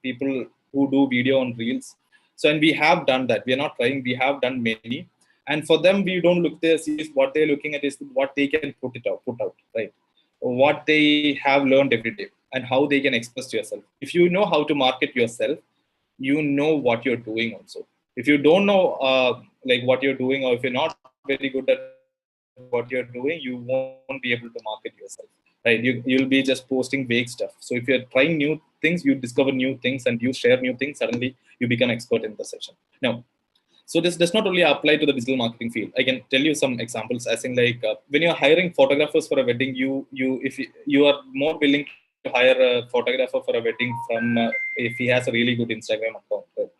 people who do video on Reels. So, and we have done that. We are not trying. We have done many. And for them, we don't look their CVs. What they're looking at is what they can put out, right? What they have learned every day. and how they can express yourself. If you know how to market yourself, you know what you're doing also. If you don't know like what you're doing, or if you're not very good at what you're doing, you won't be able to market yourself, right? You'll be just posting vague stuff. So if you're trying new things, you discover new things and you share new things, suddenly you become expert in the session. Now, so this does not only apply to the digital marketing field. I can tell you some examples, as in like when you're hiring photographers for a wedding, you are more willing to hire a photographer for a wedding from if he has a really good Instagram account. Right?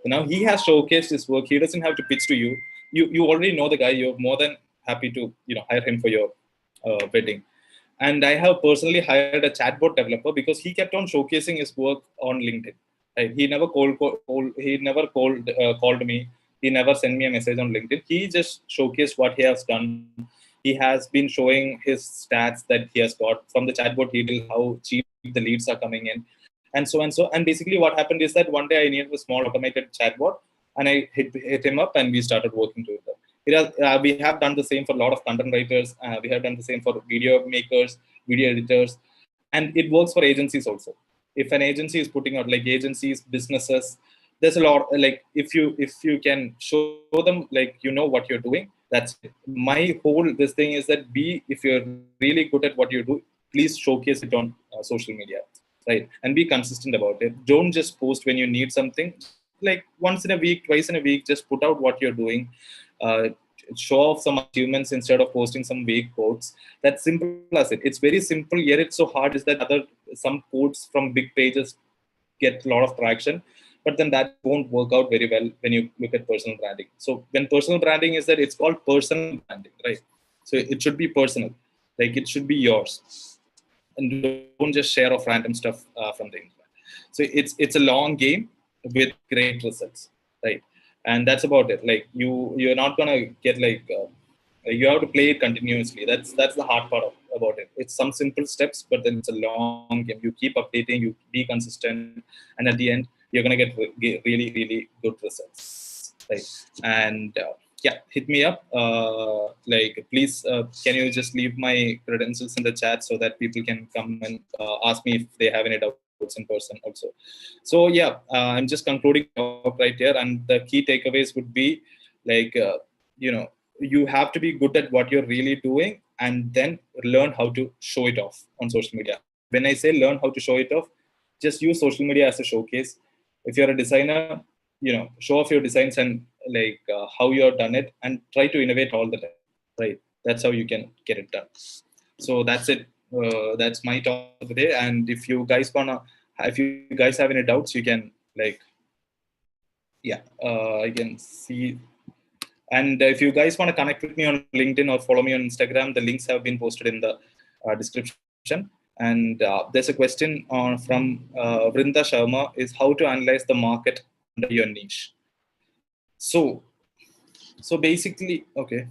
Now he has showcased his work. He doesn't have to pitch to you. You already know the guy. You're more than happy to hire him for your wedding. And I have personally hired a chatbot developer because he kept on showcasing his work on LinkedIn. Right? He never called me. He never sent me a message on LinkedIn. He just showcased what he has done. He has been showing his stats that he has got from the chatbot detail, how cheap the leads are coming in, and so and so. And basically, what happened is that one day I needed a small automated chatbot, and I hit him up, and we started working together. We have done the same for a lot of content writers. We have done the same for video makers, video editors, and it works for agencies also. If an agency is putting out, like agencies, businesses, there's a lot, like if you can show them like what you're doing, that's it. My whole this thing is that if you're really good at what you do, please showcase it on social media, right? And be consistent about it. Don't just post when you need something. Like once in a week, twice in a week, just put out what you're doing. Show off some achievements instead of posting some vague quotes. That's simple as it. It's very simple, yet it's so hard is that some quotes from big pages get a lot of traction, but then that won't work out very well when you look at personal branding. So when personal branding is that, it's called personal branding, right? So it should be personal, like it should be yours, and don't just share off random stuff from the internet. So it's a long game with great results, right? And that's about it. Like you're not gonna get like you have to play it continuously. That's the hard part about it. It's some simple steps, but then it's a long game. You keep updating, you be consistent, and at the end you're gonna get really, really good results, right? And yeah, hit me up. Like please, can you just leave my credentials in the chat so that people can come and ask me if they have any doubts in person also. So yeah, I'm just concluding right here, and the key takeaways would be like you have to be good at what you're really doing, and then learn how to show it off on social media. When I say learn how to show it off, just use social media as a showcase. If you're a designer, show off your designs and like how you have done it, and try to innovate all the time, right? That's how you can get it done. So that's it. That's my talk today. And if you guys have any doubts, you can like, yeah, I can see. And if you guys want to connect with me on LinkedIn or follow me on Instagram, the links have been posted in the description. And there's a question from Vrinda Sharma, is how to analyze the market under your niche. So basically, okay.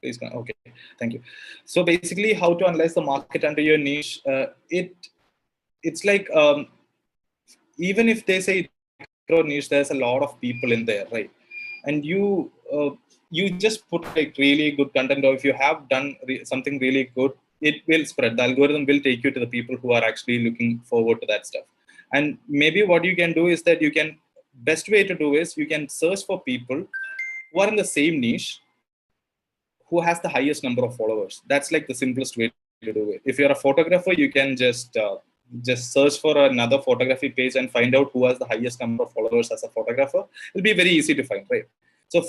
Okay, thank you. So basically, how to analyze the market under your niche? It's like even if they say micro niche, there's a lot of people in there, right? And you just put like really good content, or if you have done something really good, it will spread. The algorithm will take you to the people who are actually looking forward to that stuff. And maybe what you can do is that best way to do is you can search for people who are in the same niche, who has the highest number of followers. That's like the simplest way to do it. If you're a photographer, you can just search for another photography page and find out who has the highest number of followers as a photographer. It'll be very easy to find, right? So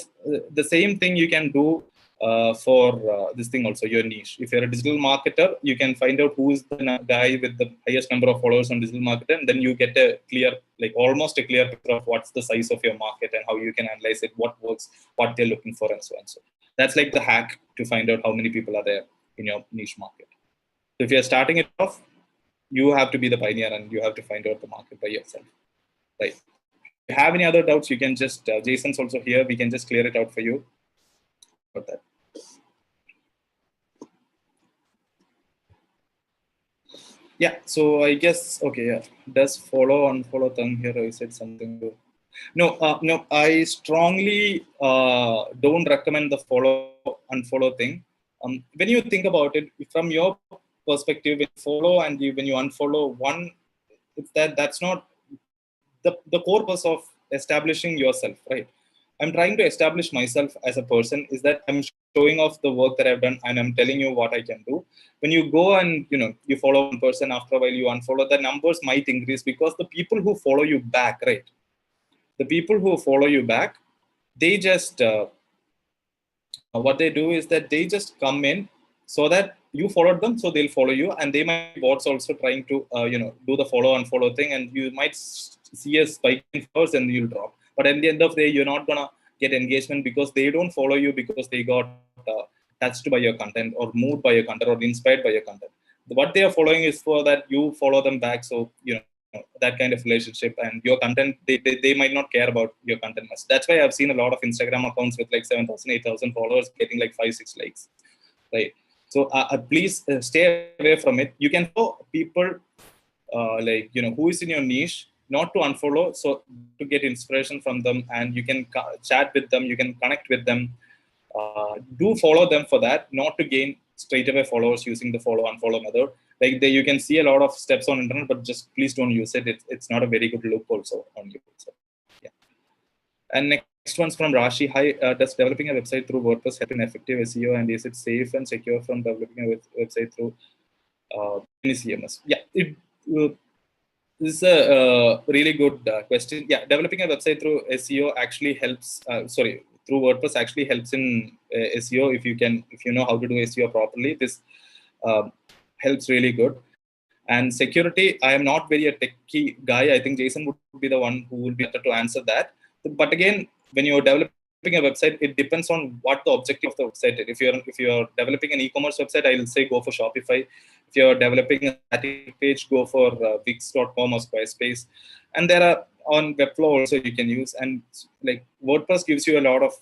the same thing you can do for this thing also, your niche. If you're a digital marketer, you can find out who is the guy with the highest number of followers on digital marketer, and then you get a clear, like almost a clear picture of what's the size of your market and how you can analyze it, what works, what they're looking for, and so on. So that's like the hack to find out how many people are there in your niche market. So if you're starting it off, you have to be the pioneer and you have to find out the market by yourself, right? If you have any other doubts, you can just, Jason's also here, we can just clear it out for you about that. Yeah, so I guess, okay, yeah. Does follow, unfollow thing here? I said something. No, I strongly don't recommend the follow, unfollow thing. When you think about it, from your perspective, when you follow and when you unfollow one, it's that's not the core purpose of establishing yourself, right? I'm trying to establish myself as a person is that I'm showing off the work that I've done and I'm telling you what I can do. When you go and you follow one person, after a while you unfollow, the numbers might increase because the people who follow you back, right? The people who follow you back, they just what they do is that they just come in so that you followed them, so they'll follow you, and they might be bots also trying to do the follow and follow thing, and you might see a spike in followers and you'll drop. But at the end of the day, you're not gonna get engagement because they don't follow you because they got touched by your content or moved by your content or inspired by your content. What they are following is for that you follow them back, so that kind of relationship, and your content, they might not care about your content much. That's why I've seen a lot of Instagram accounts with like 7,000 8,000 followers getting like 5-6 likes, right? So please stay away from it. You can follow people who is in your niche, not to unfollow, so to get inspiration from them, and you can chat with them, you can connect with them. Do follow them for that, not to gain straight away followers using the follow unfollow method. Like you can see a lot of steps on internet, but just please don't use it. It's not a very good look also on you. So, yeah. And next one's from Rashi. Hi, does developing a website through WordPress help in effective SEO, and is it safe and secure from developing a website through any CMS? Yeah, this is a really good question. Yeah, developing a website through SEO actually helps. Through WordPress actually helps in SEO if you know how to do SEO properly. This helps really good. And security, I am not very a techie guy. I think Jaison would be the one who will be better to answer that. But again, when you're developing a website, it depends on what the objective of the website is. If you're developing an e-commerce website, I will say go for Shopify. If you're developing a static page, go for Wix.com or Squarespace. And there are on Webflow also you can use. And like WordPress gives you a lot of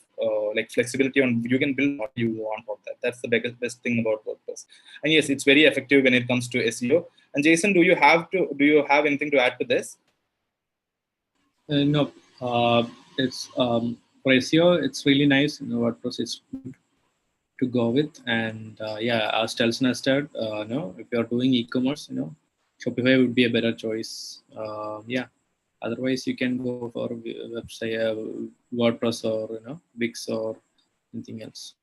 flexibility on, you can build what you want on that. That's the best thing about WordPress. And yes, it's very effective when it comes to SEO. And Jaison, do you have anything to add to this? No, it's for SEO. It's really nice. WordPress is good to go with, and as Telson has said, if you're doing e-commerce, Shopify would be a better choice. Otherwise, you can go for website, WordPress, or Wix or anything else.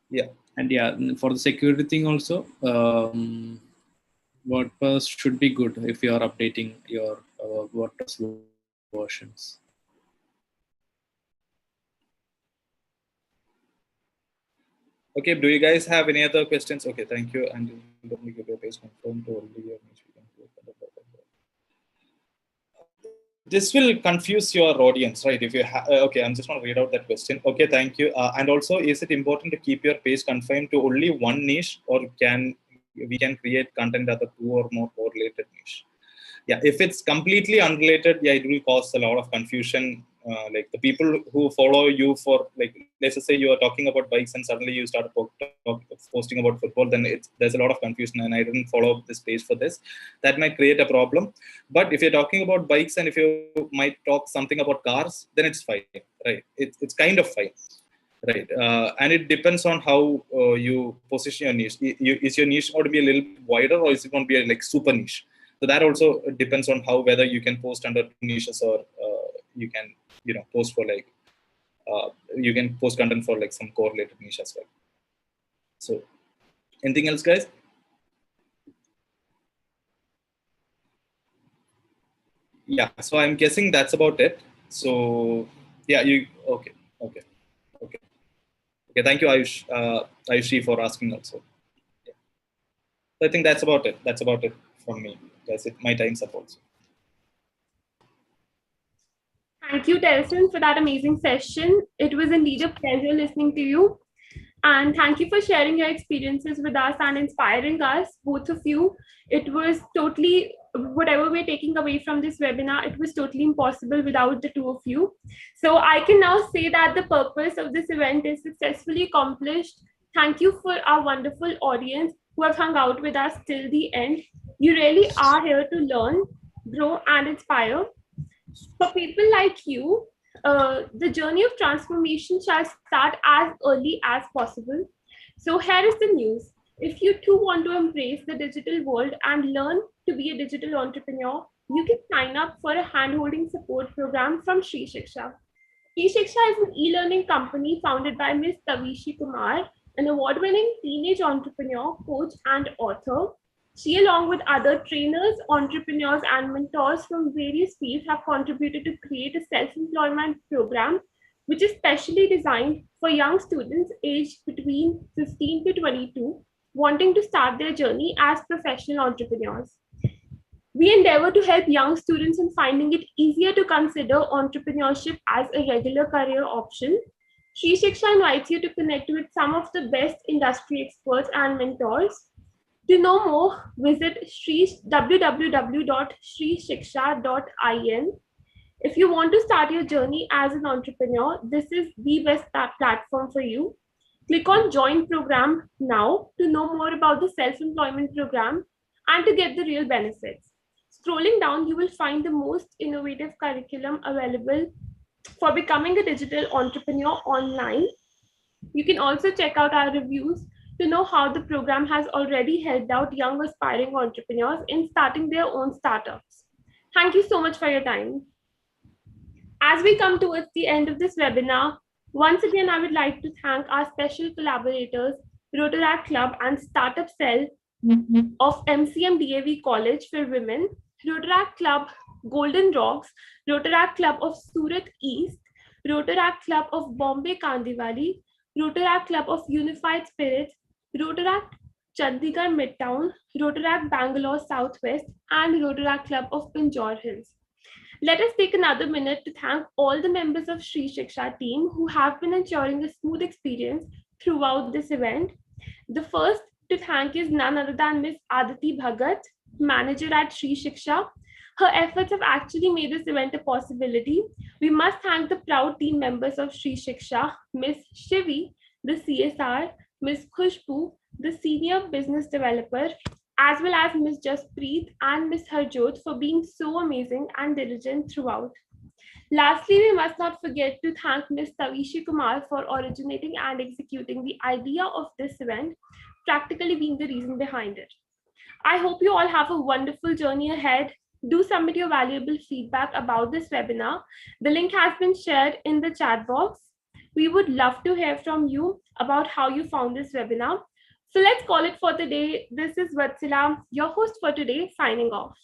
Yeah, and for the security thing also, WordPress should be good if you are updating your WordPress versions. Okay, do you guys have any other questions? Okay, thank you. And let me give your page confirmed to only your niche. This will confuse your audience, right? If you okay, I'm just going to read out that question. Okay, thank you. And also, is it important to keep your page confined to only one niche, or we can create content that are two or more correlated niche? Yeah, if it's completely unrelated, it will cause a lot of confusion. Like the people who follow you for, like, let's just say you are talking about bikes and suddenly you start posting about football, then there's a lot of confusion, and I didn't follow this page for this. That might create a problem. But if you're talking about bikes and if you might talk something about cars, then it's fine, right? It's kind of fine. Right, and it depends on how you position your niche. Is your niche going to be a little bit wider, or is it going to be like super niche? So that also depends on whether you can post under niches, or you can post for like you can post content for like some correlated niche as well. So anything else, guys? Yeah, so I'm guessing that's about it. So yeah, okay. Okay, thank you, Ayushi, for asking also. Yeah. So I think that's about it. That's about it from me, guys. My time's up also. Thank you, Telson, for that amazing session. It was indeed a pleasure listening to you. And thank you for sharing your experiences with us and inspiring us, both of you. It was totally, whatever we're taking away from this webinar, it was totally impossible without the two of you. So I can now say that the purpose of this event is successfully accomplished. Thank you for our wonderful audience who have hung out with us till the end. You really are here to learn, grow, and inspire. For people like you, the journey of transformation shall start as early as possible. So here is the news. If you too want to embrace the digital world and learn to be a digital entrepreneur, you can sign up for a hand-holding support program from ShriShiksha. ShriShiksha is an e-learning company founded by Ms. Tavishi Kumar, an award-winning teenage entrepreneur, coach, and author. She, along with other trainers, entrepreneurs, and mentors from various fields, have contributed to create a self-employment program which is specially designed for young students aged between 15 to 22 wanting to start their journey as professional entrepreneurs. We endeavor to help young students in finding it easier to consider entrepreneurship as a regular career option. ShriShiksha invites you to connect with some of the best industry experts and mentors. To know more, visit www.shrishiksha.in. If you want to start your journey as an entrepreneur, this is the best platform for you. Click on Join Program now to know more about the self-employment program and to get the real benefits. Scrolling down, you will find the most innovative curriculum available for becoming a digital entrepreneur online. You can also check out our reviews to know how the program has already helped out young aspiring entrepreneurs in starting their own startups. Thank you so much for your time. As we come towards the end of this webinar, once again, I would like to thank our special collaborators, Rotaract Club and Startup Cell of MCM College for Women, Rotaract Club Golden Rocks, Rotaract Club of Surat East, Rotaract Club of Bombay Kandivali, Rotaract Club of Unified Spirits, Rotaract Chandigarh Midtown, Rotaract Bangalore Southwest, and Rotaract Club of Pinjore Hills. Let us take another minute to thank all the members of ShriShiksha team who have been ensuring a smooth experience throughout this event. The first to thank is none other than Ms. Aditi Bhagat, manager at ShriShiksha. Her efforts have actually made this event a possibility. We must thank the proud team members of ShriShiksha, Ms. Shivi, the CSR, Ms. Khushbu, the senior business developer, as well as Ms. Jaspreet and Ms. Harjot for being so amazing and diligent throughout. Lastly, we must not forget to thank Ms. Tavishi Kumar for originating and executing the idea of this event, practically being the reason behind it. I hope you all have a wonderful journey ahead. Do submit your valuable feedback about this webinar. The link has been shared in the chat box. We would love to hear from you about how you found this webinar. So let's call it for the day. This is Vatsila, your host for today, signing off.